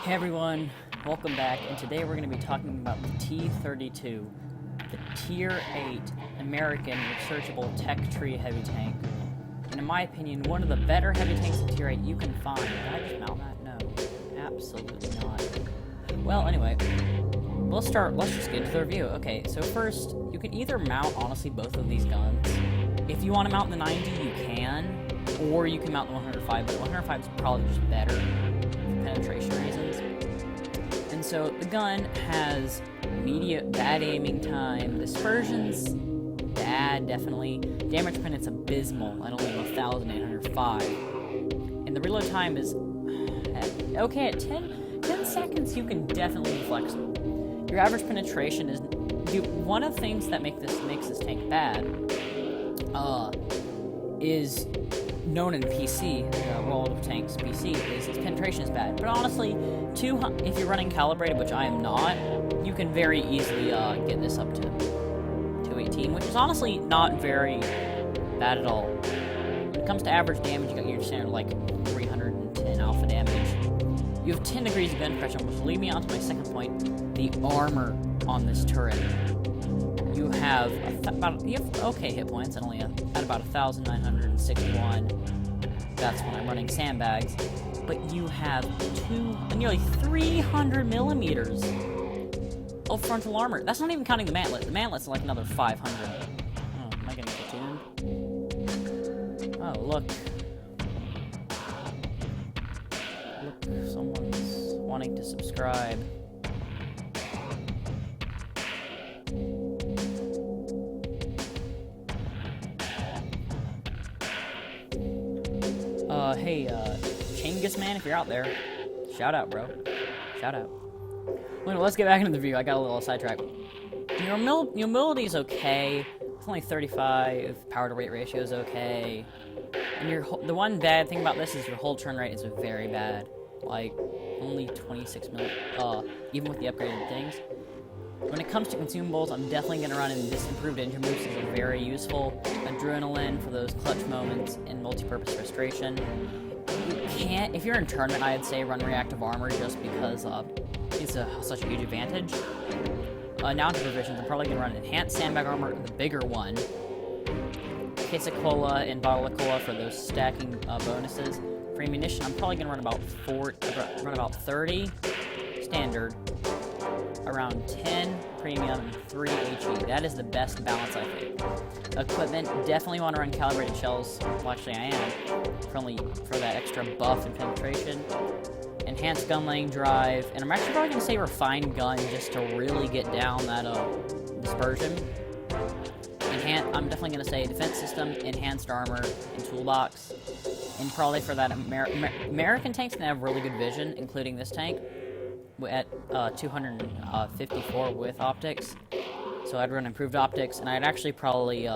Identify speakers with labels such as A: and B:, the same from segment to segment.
A: Hey everyone, welcome back, and today we're going to be talking about the T32, the Tier 8 American Researchable Tech Tree Heavy Tank. And in my opinion, one of the better heavy tanks in Tier 8 you can find. Did I just mount that? No, absolutely not. Well, anyway, let's just get into the review. Okay, so first, you can either mount, honestly, both of these guns. If you want to mount the 90, you can, or you can mount the 105, but the 105 is probably just better for penetration reasons. And so the gun has bad aiming time, dispersion's bad, definitely. Damage pen, it's abysmal at only 1,805. And the reload time is okay at 10 seconds. You can definitely be flexible. Your average penetration is one of the things that makes this tank bad is known in PC, the World of Tanks PC, is its penetration is bad. But honestly, if you're running calibrated, which I am not, you can very easily get this up to 218, which is honestly not very bad at all. When it comes to average damage, you got your standard like 310 alpha damage. You have 10 degrees of gun pressure, which will lead me on to my second point: the armor on this turret. You have okay hit points at about 1,961. That's when I'm running sandbags. But you have nearly 300 millimeters of frontal armor. That's not even counting the mantlet. The mantlet's like another 500. Oh, am I getting platooned? Oh, look. Look, someone's wanting to subscribe. Hey, Changus Man, if you're out there, shout out, bro. Shout out. Well, let's get back into the review. I got a little sidetracked. Your mobility is okay. It's only 35. Power to weight ratio is okay. And the one bad thing about this is your hold turn rate is very bad. Like, only 26 even with the upgraded things. When it comes to consumables, I'm definitely going to run in this improved engine boost. Is very useful. Adrenaline for those clutch moments and multi-purpose restoration. You can't, if you're in tournament, I'd say run reactive armor just because it's such a huge advantage. Now to provisions, I'm probably going to run enhanced sandbag armor, the bigger one. Case of cola and bottle of cola for those stacking bonuses. For ammunition, I'm probably going to run about 30 standard, around 10 premium, and 3 HE. That is the best balance, I think. Equipment, definitely want to run calibrated shells. Well, actually, I am. For that extra buff and penetration. Enhanced gun laying drive. And I'm actually probably going to say refined gun just to really get down that dispersion. I'm definitely going to say defense system, enhanced armor, and toolbox. And probably for that, American tanks can have really good vision, including this tank at 254 with optics. So I'd run improved optics, and I'd actually probably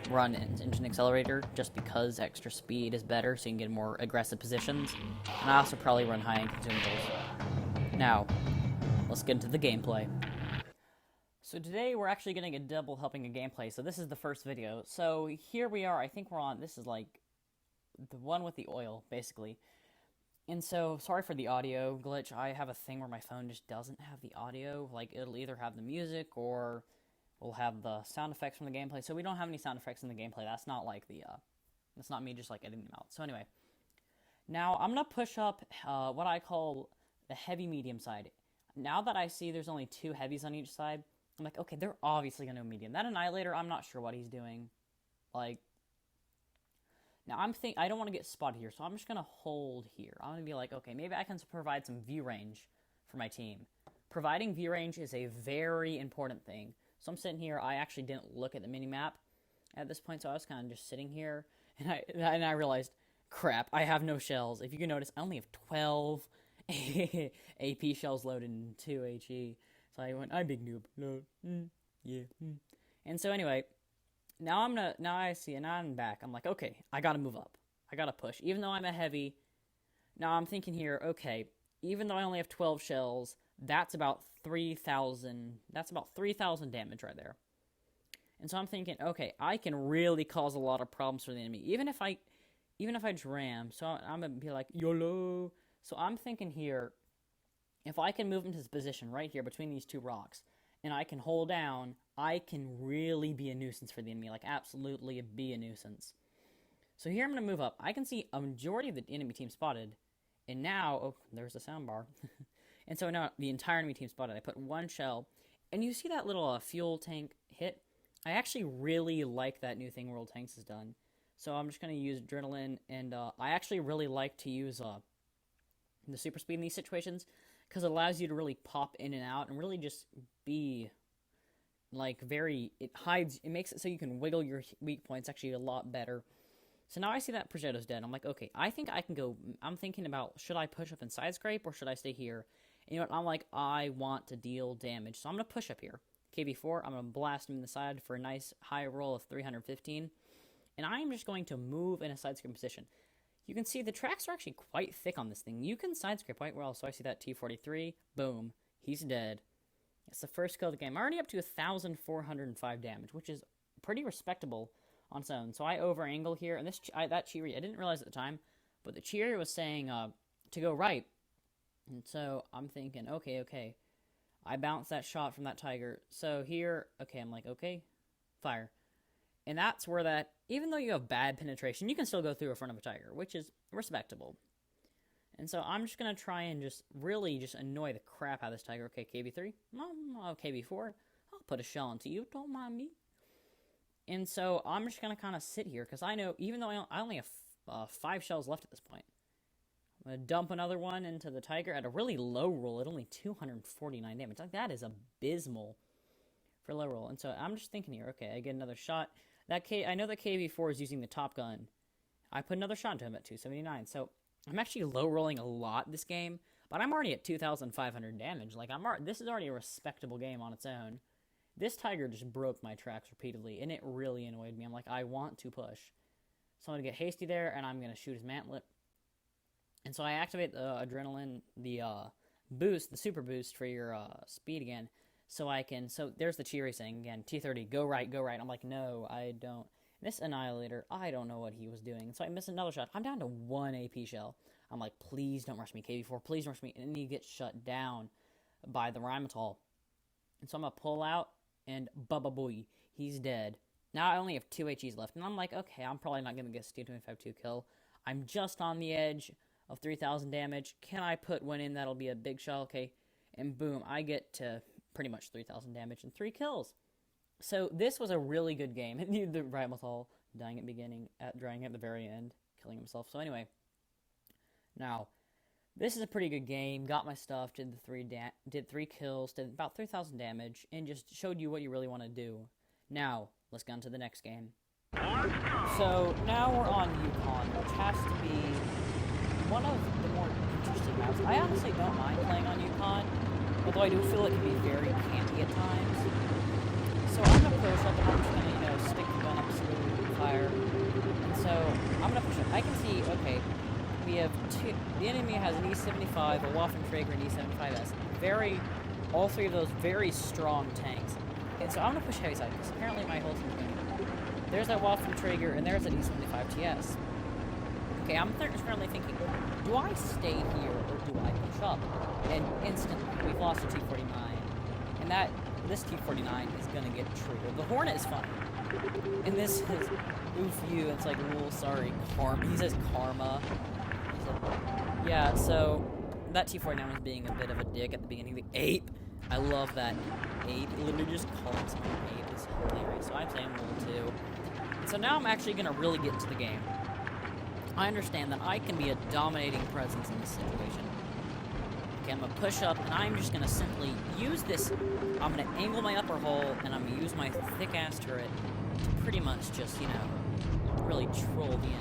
A: run engine accelerator just because extra speed is better, so you can get more aggressive positions. And I also probably run high-end consumables. Now, let's get into the gameplay. So today we're actually getting a double helping of gameplay, so this is the first video. So here we are, I think we're on, this is like the one with the oil, basically. And so, sorry for the audio glitch. I have a thing where my phone just doesn't have the audio. Like, it'll either have the music or we'll have the sound effects from the gameplay. So we don't have any sound effects in the gameplay. That's not like that's not me just like editing them out. So anyway, now I'm going to push up what I call the heavy medium side. Now that I see there's only 2 heavies on each side, I'm like, okay, they're obviously going to go medium. That Annihilator, I'm not sure what he's doing. Like, now I don't want to get spotted here, so I'm just going to hold here. I'm going to be like, okay, maybe I can provide some view range for my team. Providing view range is a very important thing. So I'm sitting here. I actually didn't look at the mini-map at this point, so I was kind of just sitting here, and I realized, crap, I have no shells. If you can notice, I only have 12 AP shells loaded in 2 HE. So I went, I'm big noob. No, yeah. And so anyway, now I'm back. I'm like, okay, I gotta move up. I gotta push. Even though I'm a heavy, now I'm thinking here, okay, even though I only have 12 shells, that's about 3,000. That's about 3,000 damage right there. And so I'm thinking, okay, I can really cause a lot of problems for the enemy, even if I jam. So I'm gonna be like YOLO. So I'm thinking here, if I can move into this position right here between these two rocks, and I can hold down, I can really be a nuisance for the enemy, like absolutely be a nuisance. So here I'm going to move up. I can see a majority of the enemy team spotted, and now, oh, there's the soundbar. And so now the entire enemy team spotted. I put one shell, and you see that little fuel tank hit? I actually really like that new thing World Tanks has done. So I'm just going to use Adrenaline, and I actually really like to use the super speed in these situations, because it allows you to really pop in and out and really just be like it makes it so you can wiggle your weak points actually a lot better. So now I see that Progetto's dead. I'm like, okay, I think I can go. I'm thinking about, should I push up and side scrape or should I stay here? And you know what? I'm like, I want to deal damage, so I'm going to push up here. KB4, I'm going to blast him in the side for a nice high roll of 315. And I'm just going to move in a side scrape position. You can see the tracks are actually quite thick on this thing. You can side scrape quite well. So I see that T43. Boom. He's dead. It's the first kill of the game. I'm already up to 1,405 damage, which is pretty respectable on its own. So I over angle here. And that Cheery, I didn't realize at the time, but the Cheery was saying to go right. And so I'm thinking, okay. I bounced that shot from that Tiger. So here, okay, I'm like, okay, fire. And that's where that, even though you have bad penetration, you can still go through in front of a Tiger, which is respectable. And so I'm just going to try and just really just annoy the crap out of this Tiger. Okay, KB3. Oh, KB4. I'll put a shell into you. Don't mind me. And so I'm just going to kind of sit here, because I know, even though I only have 5 shells left at this point, I'm going to dump another one into the Tiger at a really low roll at only 249 damage. Like, that is abysmal for low roll. And so I'm just thinking here, okay, I get another shot. I know that KB4 is using the top gun. I put another shot into him at 279. So I'm actually low rolling a lot this game, but I'm already at 2,500 damage. Like, this is already a respectable game on its own. This Tiger just broke my tracks repeatedly, and it really annoyed me. I'm like, I want to push. So I'm going to get hasty there, and I'm going to shoot his mantlet. And so I activate the Adrenaline, the boost, the super boost for your speed again. So there's the Cheery saying again, T30, go right. I'm like, no, I don't. This Annihilator, I don't know what he was doing. So I miss another shot. I'm down to 1 AP shell. I'm like, please don't rush me, KB4, please don't rush me. And then he gets shut down by the Rhymotol. And so I'm going to pull out, and bubba boy, he's dead. Now I only have 2 HEs left. And I'm like, okay, I'm probably not going to get a T25-2 kill. I'm just on the edge of 3,000 damage. Can I put one in? That'll be a big shell. Okay. And boom, I get to pretty much 3,000 damage and 3 kills. So this was a really good game. The Rhymotol dying at the beginning, dying at the very end, killing himself. So anyway, now this is a pretty good game. Got my stuff, did 3 kills, did about 3,000 damage, and just showed you what you really want to do. Now let's get on to the next game. So now we're on Yukon, which has to be one of the more interesting maps. I honestly don't mind playing on Yukon, although I do feel it can be very campy at times. So I'm going to push up, and I'm just going to, stick the gun up, salute, fire. And so I'm going to push up. I can see, okay, we have the enemy has an E75, a Waffenträger, and E75S. All 3 of those very strong tanks. And so I'm going to push heavy side, because apparently my whole team's going to. There's that Waffenträger, and there's an E75TS. Okay, I'm currently thinking, do I stay here or do I push up? And instantly, we've lost a T49. And this T49 is going to get triggered. The Hornet is fine. And this is, oof you, it's like, well, sorry, karma. He says karma. Yeah, so that T49 was being a bit of a dick at the beginning. The ape, I love that ape. Literally just calling someone an ape is hilarious. So I'm saying World 2. And so now I'm actually going to really get into the game. I understand that I can be a dominating presence in this situation. Okay, I'm going to push up, and I'm just going to simply use this. I'm going to angle my upper hole, and I'm going to use my thick-ass turret to pretty much just, really troll the enemy.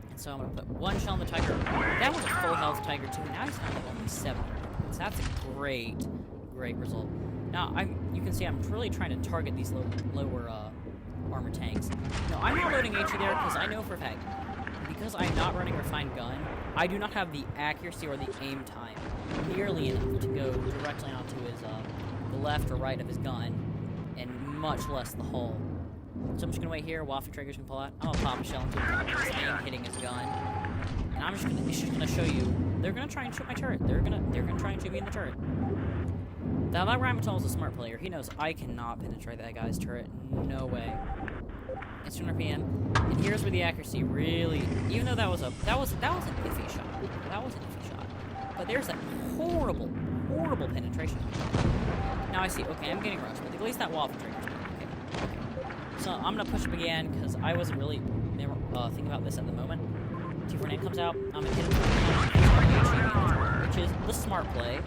A: And so I'm going to put 1 shell on the Tiger. That was a full health Tiger, too. Now he's down to only 700 points. That's a great result. Now, you can see I'm really trying to target these lower armor tanks. No, I'm not loading HE there because I know for a fact, because I'm not running refined gun, I do not have the accuracy or the aim time nearly enough to go directly onto his the left or right of his gun, and much less the hull. So I'm just gonna wait here. Waffenträger's gonna pull out. I'm gonna pop a shell into his aim, hitting his gun, and it's just gonna show you they're gonna try and shoot my turret. They're gonna try and shoot me in the turret. Now that Rhymatoll is a smart player. He knows I cannot penetrate that guy's turret. No way. It's 200 PM, and here's where the accuracy really, even though that was an iffy shot. That was an iffy shot. But there's that horrible penetration. Now I see, okay, I'm getting rushed, but at least that waffle trigger's done. Okay. So I'm gonna push him again, because I wasn't really thinking about this at the moment. T49 comes out, I'm gonna hit him, which is the smart play.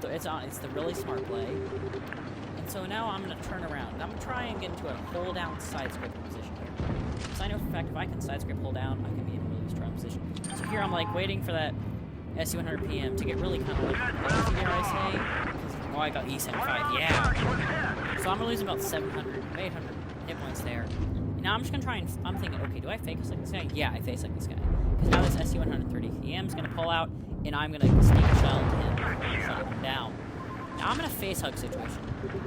A: It's the really smart play. And so now I'm gonna turn around. I'm gonna try and get into a hold down side scraping position here. Because I know for a fact if I can side scrape hold down, I can be in a really strong position. So here I'm like waiting for that SU100 PM to get really kind of like crazy, dare I say. Oh, I got E75, yeah. So I'm gonna lose about 700, 800 hit points there. And now I'm just gonna try and, I'm thinking, okay, do I fake us like this guy? Yeah, I face like this guy. Because now this SU130 PM is gonna pull out, and I'm gonna sneak a shell into him, shut him down. Now I'm in a face hug situation,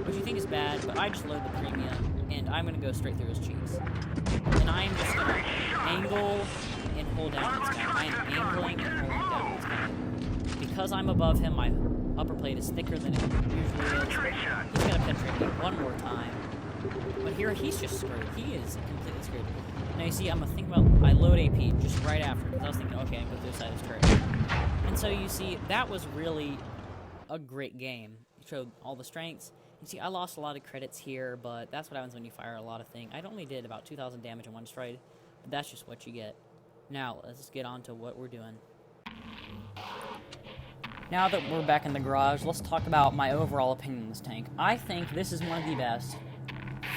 A: which you think is bad, but I just load the premium, and I'm gonna go straight through his cheeks. And I'm just gonna angle and hold down this guy. I am angling and holding down this guy. Because I'm above him, my upper plate is thicker than it usually is. He's gonna penetrate me one more time. But here, he's just screwed. He is completely screwed. Now you see, I'm gonna think about, I load AP just right after, because I was thinking, okay, I can go through the side of his turret. And so you see, that was really a great game. It showed all the strengths. You see, I lost a lot of credits here, but that's what happens when you fire a lot of things. I only did about 2,000 damage in one stride, but that's just what you get. Now, let's get on to what we're doing. Now that we're back in the garage, let's talk about my overall opinion on this tank. I think this is one of the best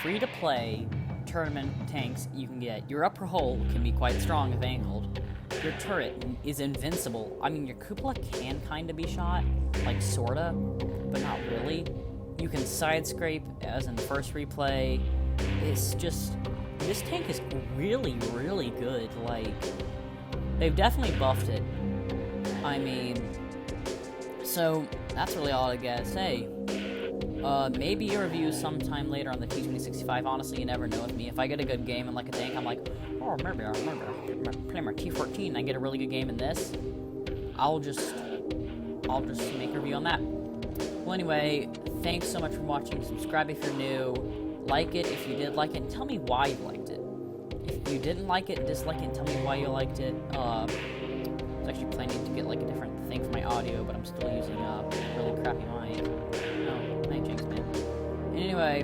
A: free-to-play tournament tanks you can get. Your upper hull can be quite strong if angled. Your turret is invincible. I mean, your cupola can kind of be shot, like sorta, but not really. You can side scrape, as in the first replay. It's just, this tank is really good. Like, they've definitely buffed it. I mean, so that's really all I gotta say. Maybe a review sometime later on the T2065. Honestly, you never know with me. If I get a good game in like a tank, I'm like, oh, maybe I remember playing my T14 and I get a really good game in this. I'll just make a review on that. Well, anyway, thanks so much for watching. Subscribe if you're new. Like it if you did like it, and tell me why you liked it. If you didn't like it, dislike it, and tell me why you liked it. I was actually planning to get like a different thing for my audio, but I'm still using a really crappy mic. No, night jinx, man. Anyway,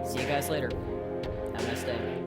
A: see you guys later. Have a nice day.